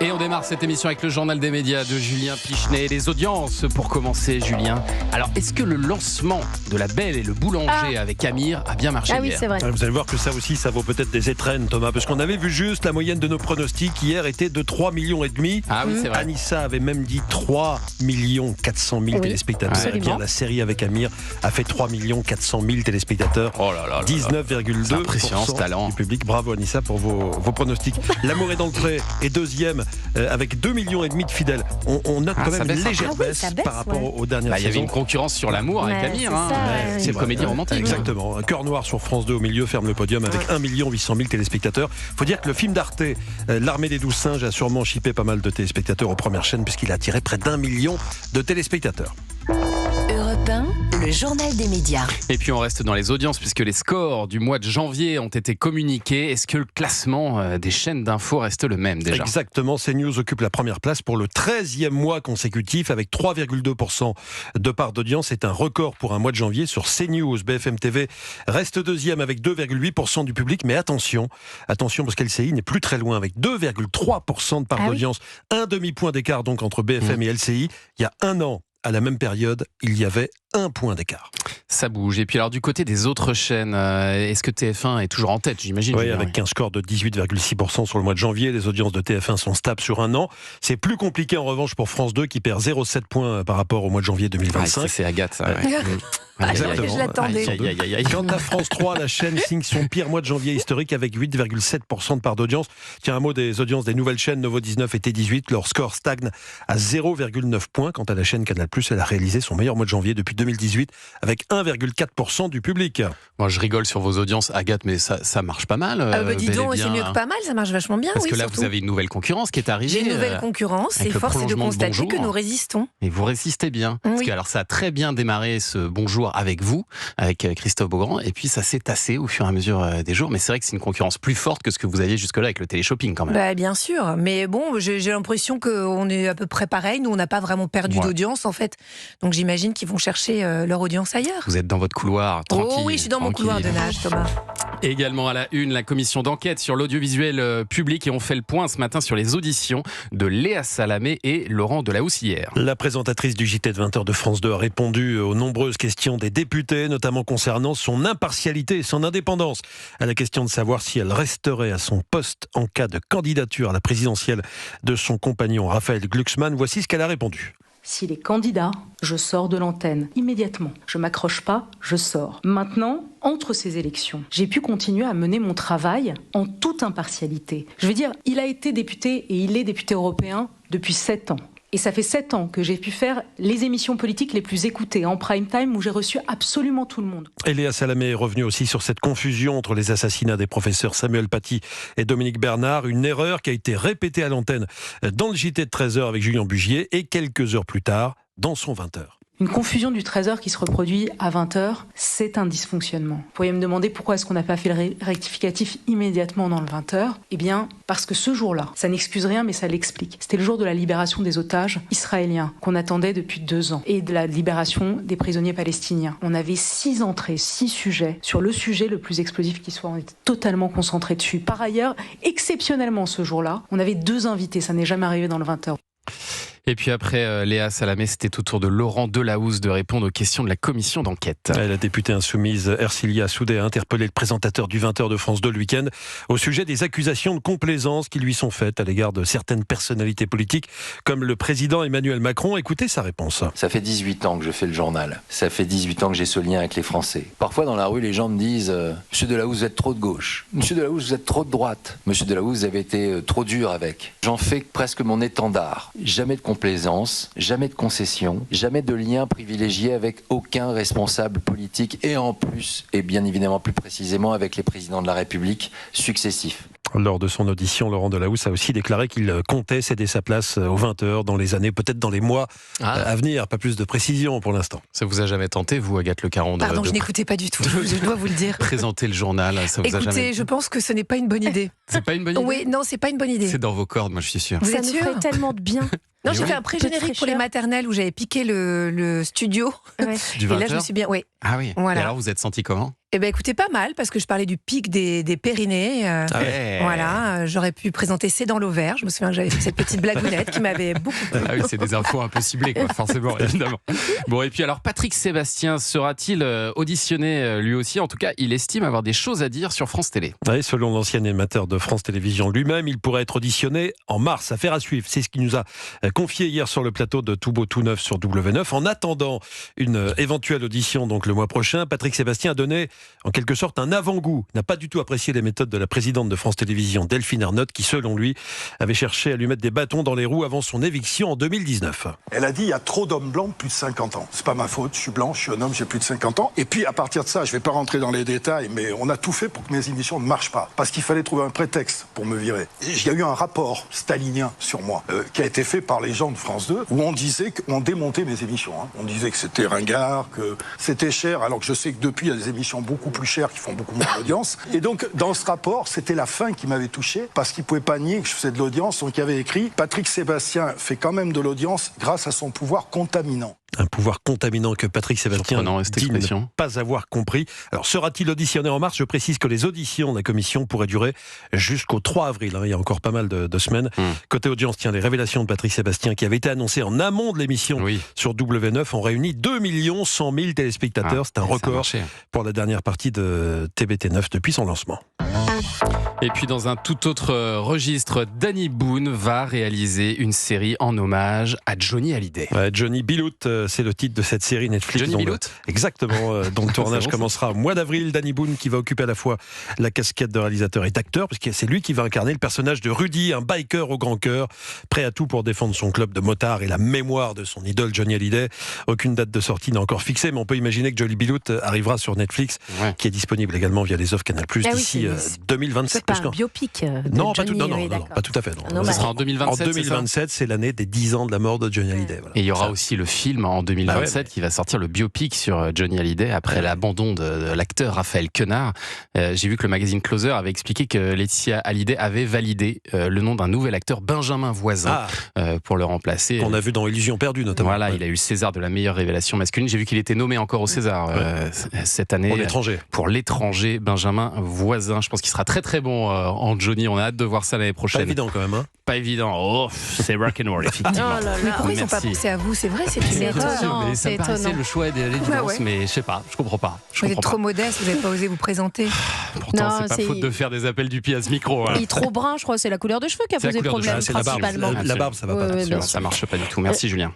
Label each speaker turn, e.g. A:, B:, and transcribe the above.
A: Et on démarre cette émission avec le journal des médias de Julien Pichenet. Les audiences pour commencer, Julien. Alors, est-ce que le lancement de La Belle et le Boulanger avec Amir a bien marché hier ?
B: Oui, c'est vrai.
C: Vous allez voir que ça aussi, ça vaut peut-être des étrennes, Thomas, parce qu'on avait vu juste la moyenne de nos pronostics hier était de 3,5 millions.
A: Ah oui, c'est vrai.
C: Anissa avait même dit 3,4 millions téléspectateurs.
B: absolument.
C: Eh bien, la série avec Amir a fait 3,4 millions téléspectateurs.
A: Oh là là là.
C: 19,2%
A: impressionnant, ce talent.
C: du public. Bravo Anissa pour vos pronostics. L'amour est dans le trait est deuxième avec 2,5 millions de fidèles. On note quand
A: ça
C: même
A: baisse
C: une
A: un peu.
C: légère
B: oui,
C: baisse
B: ça baisse,
C: par rapport aux dernières
A: Il y avait
C: saisons.
A: une concurrence sur l'amour avec
B: Ouais,
A: Amir.
B: c'est
A: hein.
B: ça,
A: C'est une
C: vrai.
A: comédie romantique.
C: Exactement. Un cœur noir sur France 2 au milieu ferme le podium avec 1,8 million téléspectateurs. Faut dire que le film d'Arte, L'Armée des 12 singes, a sûrement chippé pas mal de téléspectateurs aux premières chaînes puisqu'il a attiré près d'1 million de téléspectateurs.
D: Europe 1, le journal des médias.
A: Et puis on reste dans les audiences puisque les scores du mois de janvier ont été communiqués. Est-ce que le classement des chaînes d'infos reste le même déjà ?
C: Exactement, CNews occupe la première place pour le 13e mois consécutif avec 3,2% de part d'audience. C'est un record pour un mois de janvier sur CNews. BFM TV reste deuxième avec 2,8% du public. Mais attention parce qu'LCI n'est plus très loin avec 2,3% de part d'audience. Un demi-point d'écart donc entre BFM et LCI. Il y a un an, à la même période, il y avait 1 point d'écart.
A: Ça bouge. Et puis alors du côté des autres chaînes, est-ce que TF1 est toujours en tête, j'imagine ?
C: Oui,
A: Julien,
C: avec un score de 18,6% sur le mois de janvier. Les audiences de TF1 sont stables sur un an. C'est plus compliqué en revanche pour France 2 qui perd 0,7 points par rapport au mois de janvier 2025.
A: c'est Agathe, ça. Ouais.
C: Exactement.
B: Je l'attendais.
C: Quant à France 3, la chaîne signe son pire mois de janvier historique avec 8,7% de part d'audience. Tiens, un mot des audiences des nouvelles chaînes Novo 19 et T18. Leur score stagne à 0,9 points. Quant à la chaîne Canal+, elle a réalisé son meilleur mois de janvier depuis 2018 avec 1,4% du public.
A: Moi, je rigole sur vos audiences, Agathe, mais ça marche pas mal.
B: Dis
A: bel et
B: donc,
A: bien.
B: c'est mieux que pas mal, ça marche vachement bien.
A: Parce
B: oui,
A: que là,
B: surtout.
A: vous avez une nouvelle concurrence qui est arrivée.
B: J'ai une nouvelle concurrence et
A: avec le
B: force est de
A: prolongement de
B: constater
A: Bonjour.
B: que nous résistons.
A: Et vous résistez bien. Parce
B: Oui.
A: que alors, ça a très bien démarré ce bonjour avec vous, avec Christophe Beaugrand, et puis ça s'est tassé au fur et à mesure des jours. Mais c'est vrai que c'est une concurrence plus forte que ce que vous aviez jusque-là avec le téléshopping quand même.
B: Bah, bien sûr, mais bon, j'ai l'impression qu'on est à peu près pareil. Nous, on n'a pas vraiment perdu d'audience en fait. Donc j'imagine qu'ils vont chercher leur audience ailleurs.
A: Vous êtes dans votre couloir, tranquille.
B: Oh oui, je suis dans mon
A: tranquille.
B: couloir de nage, Thomas.
A: Également à la une, la commission d'enquête sur l'audiovisuel public. Et on fait le point ce matin sur les auditions de Léa Salamé et Laurent Delahousse hier.
C: La présentatrice du JT de 20h de France 2 a répondu aux nombreuses questions des députés, notamment concernant son impartialité et son indépendance. À la question de savoir si elle resterait à son poste en cas de candidature à la présidentielle de son compagnon Raphaël Glucksmann, voici ce qu'elle a répondu.
E: S'il est candidat, je sors de l'antenne immédiatement. Je m'accroche pas, je sors. Maintenant, entre ces élections, j'ai pu continuer à mener mon travail en toute impartialité. Je veux dire, il a été député et il est député européen depuis 7 ans. Et ça fait 7 ans que j'ai pu faire les émissions politiques les plus écoutées en prime time où j'ai reçu absolument tout le monde.
C: Et Léa Salamé est revenue aussi sur cette confusion entre les assassinats des professeurs Samuel Paty et Dominique Bernard. Une erreur qui a été répétée à l'antenne dans le JT de 13h avec Julien Bugier et quelques heures plus tard dans son 20h.
E: Une confusion du 13h qui se reproduit à 20h, c'est un dysfonctionnement. Vous pourriez me demander pourquoi est-ce qu'on n'a pas fait le rectificatif immédiatement dans le 20h ? Eh bien, parce que ce jour-là, ça n'excuse rien mais ça l'explique. C'était le jour de la libération des otages israéliens qu'on attendait depuis 2 ans et de la libération des prisonniers palestiniens. On avait 6 entrées, 6 sujets sur le sujet le plus explosif qui soit. On était totalement concentrés dessus. Par ailleurs, exceptionnellement ce jour-là, on avait 2 invités. Ça n'est jamais arrivé dans le 20h.
A: Et puis après Léa Salamé, c'était au tour de Laurent Delahousse de répondre aux questions de la commission d'enquête.
C: La députée insoumise Ercilia Soudé a interpellé le présentateur du 20h de France 2 le week-end au sujet des accusations de complaisance qui lui sont faites à l'égard de certaines personnalités politiques comme le président Emmanuel Macron. Écoutez sa réponse.
F: Ça fait 18 ans que je fais le journal. Ça fait 18 ans que j'ai ce lien avec les Français. Parfois dans la rue, les gens me disent « Monsieur Delahousse, vous êtes trop de gauche. Monsieur Delahousse, vous êtes trop de droite. Monsieur Delahousse, vous avez été trop dur avec. » J'en fais presque mon étendard. Jamais de complaisance, jamais de concession, jamais de lien privilégié avec aucun responsable politique et en plus, et bien évidemment plus précisément avec les présidents de la République successifs.
C: Lors de son audition, Laurent Delahousse a aussi déclaré qu'il comptait céder sa place aux 20h dans les années, peut-être dans les mois à venir. Pas plus de précision pour l'instant.
A: Ça vous a jamais tenté, vous, Agathe Le Caron,
B: Pardon, je n'écoutais pas du tout, je dois vous le dire.
A: présenter le journal, ça vous a
B: Écoutez,
A: jamais...
B: je pense que ce n'est pas une bonne idée.
A: C'est pas une bonne idée ?
B: Oui, non, c'est pas une bonne idée.
A: C'est dans vos cordes, moi je suis sûr.
B: Vous
G: Ça
B: êtes
G: nous
B: sûr
G: ferait tellement de bien.
B: Non, j'ai
A: oui.
B: fait un pré-générique pour les maternelles où j'avais piqué le studio.
G: Ouais.
A: Du
B: Et là,
A: 20h?
B: je me suis bien... Oui.
A: Ah oui.
B: Voilà.
A: Et alors, vous êtes senti comment ?
B: Eh ben écoutez, pas mal, parce que je parlais du pic des Pyrénées. Voilà, j'aurais pu présenter C'est dans l'Auvergne. Je me souviens que j'avais fait cette petite blagounette qui m'avait beaucoup plu.
A: Ah oui, c'est des infos un peu ciblées, quoi, forcément, évidemment. Bon, et puis alors, Patrick Sébastien sera-t-il auditionné lui aussi? En tout cas, il estime avoir des choses à dire sur France Télé.
C: Oui, selon l'ancien animateur de France Télévisions lui-même, il pourrait être auditionné en mars. Affaire à suivre. C'est ce qu'il nous a confié hier sur le plateau de Tout Beau Tout Neuf sur W9. En attendant une éventuelle audition donc le mois prochain, Patrick Sébastien a donné en quelque sorte un avant-goût. Il n'a pas du tout apprécié les méthodes de la présidente de France Télévisions, Delphine Ernotte, qui selon lui avait cherché à lui mettre des bâtons dans les roues avant son éviction en 2019.
G: Elle a dit il y a trop d'hommes blancs de plus de 50 ans. C'est pas ma faute, je suis blanc, je suis un homme, j'ai plus de 50 ans. Et puis à partir de ça, je vais pas rentrer dans les détails, mais on a tout fait pour que mes émissions ne marchent pas. Parce qu'il fallait trouver un prétexte pour me virer. Et il y a eu un rapport stalinien sur moi, qui a été fait par les gens de France 2, où on disait qu'on démontait mes émissions. On disait que c'était ringard, que c'était cher, alors que je sais que depuis, il y a des émissions beaucoup plus chères qui font beaucoup moins d'audience. Et donc, dans ce rapport, c'était la fin qui m'avait touché, parce qu'il ne pouvait pas nier que je faisais de l'audience. Donc, il y avait écrit « Patrick Sébastien fait quand même de l'audience grâce à son pouvoir contaminant ».
C: Un pouvoir contaminant que Patrick Sébastien dit ne pas avoir compris. Alors, sera-t-il auditionné en mars? Je précise que les auditions de la commission pourraient durer jusqu'au 3 avril. Il y a encore pas mal de semaines. Côté audience, tiens, les révélations de Patrick Sébastien qui avaient été annoncées en amont de l'émission sur W9 ont réuni 2 100 000 téléspectateurs. C'est un record pour la dernière partie de TBT9 depuis son lancement.
A: Et puis dans un tout autre registre, Danny Boone va réaliser une série en hommage à Johnny Hallyday.
C: Johnny B. Loot, c'est le titre de cette série Netflix.
A: Johnny B. Loot ?
C: Exactement, dont le tournage commencera au mois d'avril. Danny Boone qui va occuper à la fois la casquette de réalisateur et d'acteur, parce que c'est lui qui va incarner le personnage de Rudy, un biker au grand cœur, prêt à tout pour défendre son club de motards et la mémoire de son idole Johnny Hallyday. Aucune date de sortie n'est encore fixée, mais on peut imaginer que Johnny B. Loot arrivera sur Netflix, qui est disponible également via les offres Canal+, d'ici 2027.
H: C'est pas un biopic de
C: non,
H: Johnny,
C: non, pas tout à fait. Non.
A: Ça sera en 2027.
C: En 2027, c'est l'année des 10 ans de la mort de Johnny Hallyday. Voilà.
A: Et il y aura aussi le film en 2027 qui va sortir, le biopic sur Johnny Hallyday après l'abandon de l'acteur Raphaël Quenard. J'ai vu que le magazine Closer avait expliqué que Laetitia Hallyday avait validé le nom d'un nouvel acteur, Benjamin Voisin, pour le remplacer.
C: Qu'on a vu dans Illusion perdue notamment.
A: Voilà, il a eu le César de la meilleure révélation masculine. J'ai vu qu'il était nommé encore au César cette année. Pour l'étranger, Benjamin Voisin. Je pense qu'il sera très très bon en Johnny. On a hâte de voir ça l'année prochaine.
C: Pas évident quand même.
A: Pas évident. Oh, c'est rock'n'roll, effectivement.
B: Mais pourquoi ils n'ont pas pensé à vous? C'est vrai, c'est une erreur.
A: Mais ça me paraissait le choix de l'évidence, mais je sais pas, je comprends pas.
B: Vous êtes trop modeste, vous n'avez pas osé vous présenter.
A: Pourtant, c'est pas faute de faire des appels du pied à ce micro.
H: Il est trop brun, je crois, c'est la couleur de cheveux qui a posé problème.
C: C'est la barbe, ça va pas.
A: Ça marche pas du tout. Merci Julien.